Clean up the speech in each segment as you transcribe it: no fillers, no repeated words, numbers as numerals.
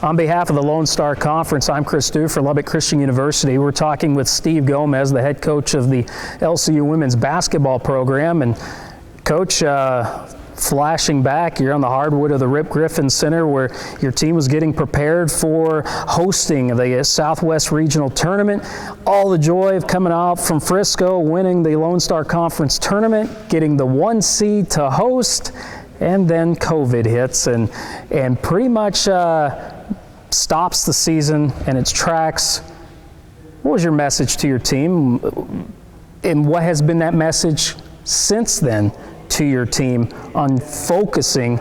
On behalf of the Lone Star Conference, I'm Chris Dew for Lubbock Christian University. We're talking with Steve Gomez, the head coach of the LCU women's basketball program. And Coach, flashing back, you're on the hardwood of the Rip Griffin Center where your team was getting prepared for hosting the Southwest Regional Tournament. All the joy of coming out from Frisco, winning the Lone Star Conference Tournament, getting the 1 seed to host, and then COVID hits and pretty much stops the season in its tracks. What was your message to your team, and what has been that message since then to your team on focusing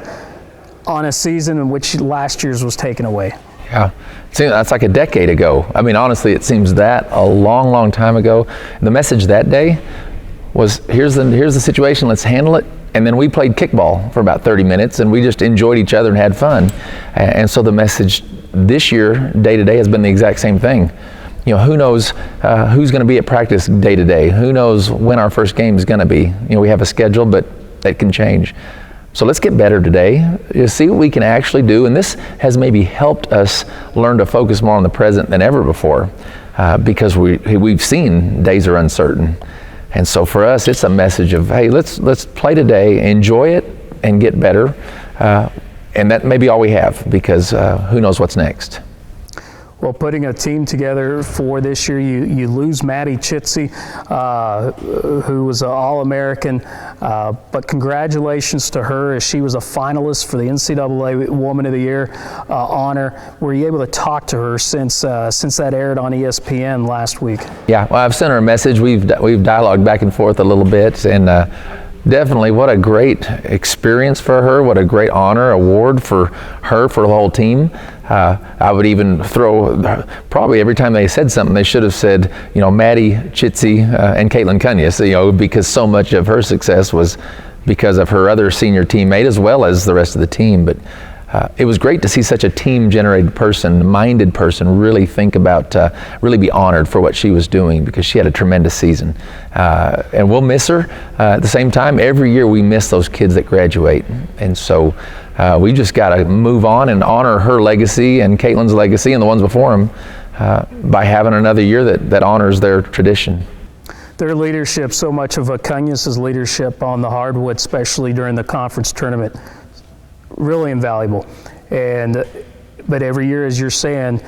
on a season in which last year's was taken away? Yeah, that's like a decade ago. I mean, honestly, it seems that a long, long time ago. The message that day was, here's the situation, let's handle it. And then we played kickball for about 30 minutes and we just enjoyed each other and had fun. And so the message this year, day to day, has been the exact same thing. You know, who knows who's going to be at practice day to day? Who knows when our first game is going to be? You know, we have a schedule, but that can change. So let's get better today. You see what we can actually do. And this has maybe helped us learn to focus more on the present than ever before, because we've seen days are uncertain. And so for us, it's a message of, hey, let's play today, enjoy it, and get better. And that may be all we have, because who knows what's next. Well, putting a team together for this year, you lose Matty Chitsy, who was an All-American, but congratulations to her as she was a finalist for the NCAA Woman of the Year honor. Were you able to talk to her since that aired on ESPN last week? Yeah, well, I've sent her a message. We've dialogued back and forth a little bit, and definitely what a great experience for her, what a great honor, award for her, for the whole team. I would even throw, probably every time they said something, they should have said, you know, Matty Chitsy and Caitlin Cunya's, you know, because so much of her success was because of her other senior teammate as well as the rest of the team. But it was great to see such a team-generated person, minded person, really think about, really be honored for what she was doing, because she had a tremendous season. And we'll miss her. At the same time, every year we miss those kids that graduate. And so we just got to move on and honor her legacy and Caitlin's legacy and the ones before them by having another year that honors their tradition. Their leadership, so much of Cunya's leadership on the hardwood, especially during the conference tournament, really invaluable. But every year, as you're saying,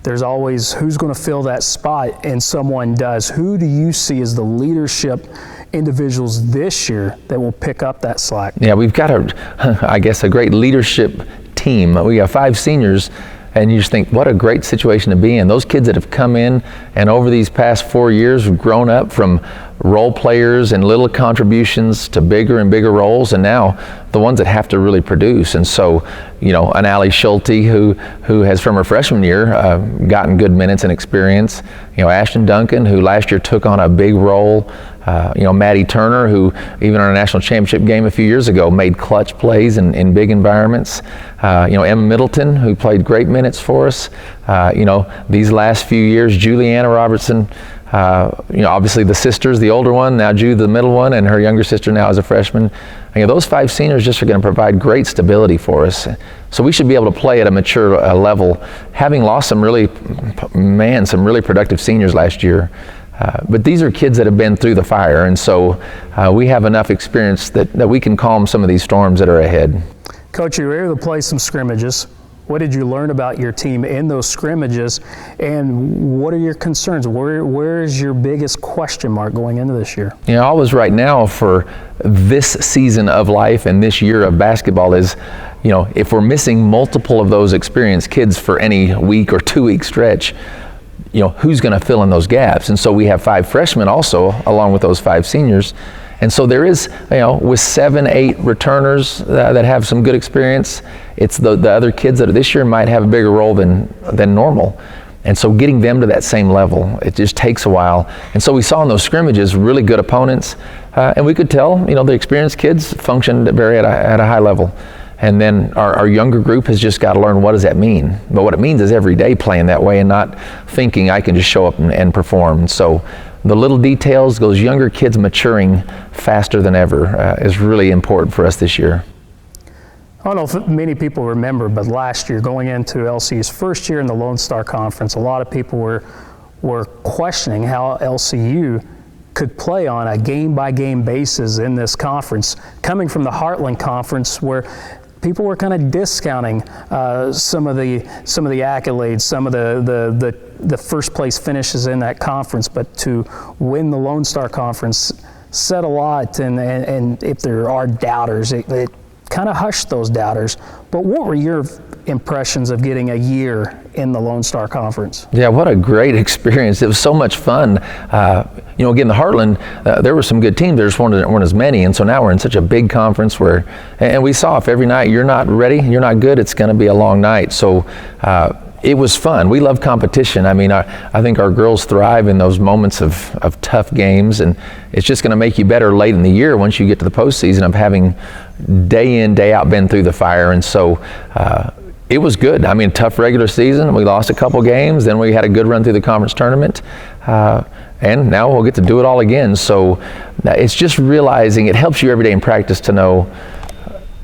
there's always who's going to fill that spot, and someone does. Who do you see as the leadership individuals this year that will pick up that slack? Yeah, we've got a great leadership team. We have 5 seniors, and you just think, what a great situation to be in. Those kids that have come in and over these past 4 years have grown up from role players and little contributions to bigger and bigger roles, and now the ones that have to really produce. And so, you know, an Allie Schulte who has from her freshman year gotten good minutes and experience. You know, Ashton Duncan, who last year took on a big role. You know, Maddie Turner, who even on a national championship game a few years ago made clutch plays in big environments. You know, Emma Middleton, who played great minutes for us. You know, these last few years, Juliana Robertson, you know, obviously the sisters, the older one, now Jude, the middle one, and her younger sister now as a freshman. You know, those 5 seniors just are going to provide great stability for us. So we should be able to play at a mature level, having lost some really productive seniors last year. But these are kids that have been through the fire, and so we have enough experience that we can calm some of these storms that are ahead. Coach, you were able to play some scrimmages. What did you learn about your team in those scrimmages, and what are your concerns? Where is your biggest question mark going into this year? You know, always right now for this season of life and this year of basketball is, you know, if we're missing multiple of those experienced kids for any week or 2 week stretch, you know, who's going to fill in those gaps? And so we have 5 freshmen also, along with those 5 seniors. And so there is, you know, with 7, 8 returners that have some good experience, it's the other kids that this year might have a bigger role than normal. And so getting them to that same level, it just takes a while. And so we saw in those scrimmages really good opponents, and we could tell, you know, the experienced kids functioned at a high level. And then our younger group has just got to learn, what does that mean? But what it means is every day playing that way and not thinking I can just show up and perform. So the little details, those younger kids maturing faster than ever is really important for us this year. I don't know if many people remember, but last year, going into LCU's first year in the Lone Star Conference, a lot of people were questioning how LCU could play on a game-by-game basis in this conference, coming from the Heartland Conference, where people were kind of discounting some of the accolades, some of the first place finishes in that conference. But to win the Lone Star Conference said a lot, and if there are doubters, it kind of hushed those doubters. But what were your impressions of getting a year in the Lone Star Conference? Yeah, what a great experience. It was so much fun. Again, the Heartland, there were some good teams. There just weren't as many. And so now we're in such a big conference and we saw if every night you're not ready, you're not good, it's going to be a long night. So it was fun. We love competition. I mean, I think our girls thrive in those moments of tough games, and it's just going to make you better late in the year once you get to the postseason of having day in, day out been through the fire. And so it was good. I mean, tough regular season. We lost a couple games, then we had a good run through the conference tournament, and now we'll get to do it all again. So it's just realizing it helps you every day in practice to know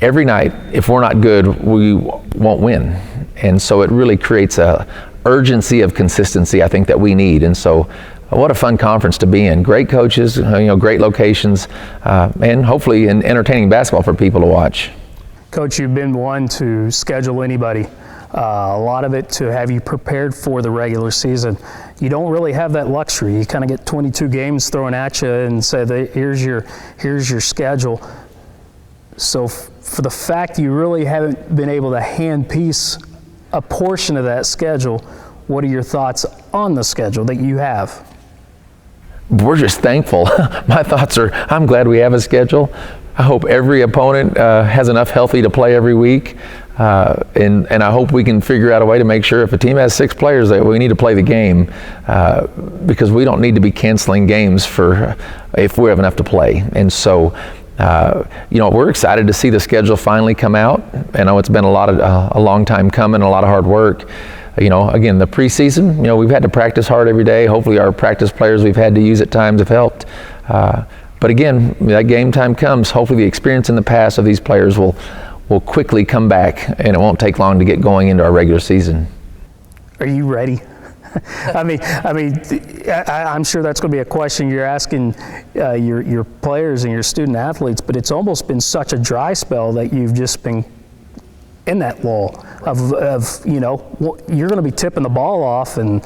every night, if we're not good, we won't win. And so it really creates a urgency of consistency, I think, that we need. And so what a fun conference to be in. Great coaches, great locations, and hopefully an entertaining basketball for people to watch. Coach, you've been one to schedule anybody. A lot of it to have you prepared for the regular season. You don't really have that luxury. You kind of get 22 games thrown at you and say, here's your schedule. So for the fact you really haven't been able to hand piece a portion of that schedule, what are your thoughts on the schedule that you have? We're just thankful. My thoughts are, I'm glad we have a schedule. I hope every opponent has enough healthy to play every week. And I hope we can figure out a way to make sure if a team has 6 players that we need to play the game, because we don't need to be canceling games if we have enough to play. And so we're excited to see the schedule finally come out. I know it's been a long time coming, a lot of hard work. Again, the preseason, we've had to practice hard every day. Hopefully our practice players we've had to use at times have helped. But again, that game time comes. Hopefully the experience in the past of these players will quickly come back, and it won't take long to get going into our regular season. Are you ready? I'm sure that's going to be a question you're asking your players and your student athletes, but it's almost been such a dry spell that you've just been in that lull of you're going to be tipping the ball off, and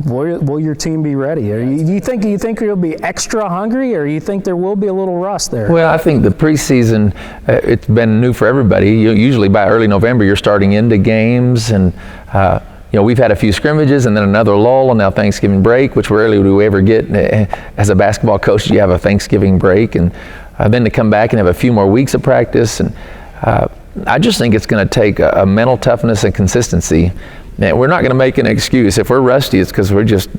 will your team be ready? Do you think you'll be extra hungry, or you think there will be a little rust there? Well, I think the preseason, it's been new for everybody. Usually by early November, you're starting into games, and we've had a few scrimmages and then another lull, and now Thanksgiving break, which rarely do we ever get. As a basketball coach, you have a Thanksgiving break, and then to come back and have a few more weeks of practice. And I just think it's going to take a mental toughness and consistency. Now, we're not going to make an excuse. If we're rusty, it's because we just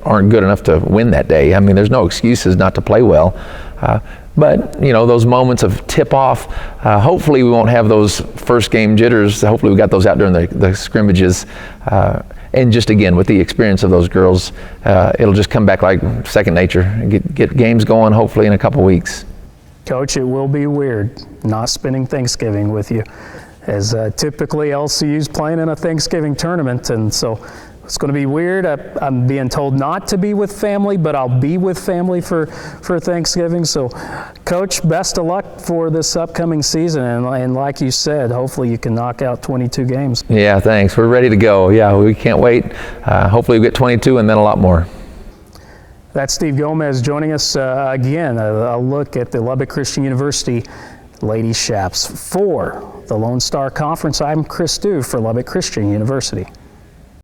aren't good enough to win that day. I mean, there's no excuses not to play well. But, those moments of tip-off, hopefully we won't have those first game jitters. Hopefully we got those out during the scrimmages. And just, again, with the experience of those girls, it'll just come back like second nature. Get games going, hopefully, in a couple weeks. Coach, it will be weird not spending Thanksgiving with you, as typically LCU's playing in a Thanksgiving tournament, and so it's going to be weird. I'm being told not to be with family, but I'll be with family for Thanksgiving. So, Coach, best of luck for this upcoming season, and like you said, hopefully you can knock out 22 games. Yeah, thanks. We're ready to go. Yeah, we can't wait. Hopefully we get 22 and then a lot more. That's Steve Gomez joining us again, a look at the Lubbock Christian University Lady Chaps. For the Lone Star Conference, I'm Chris Dew for Lubbock Christian University.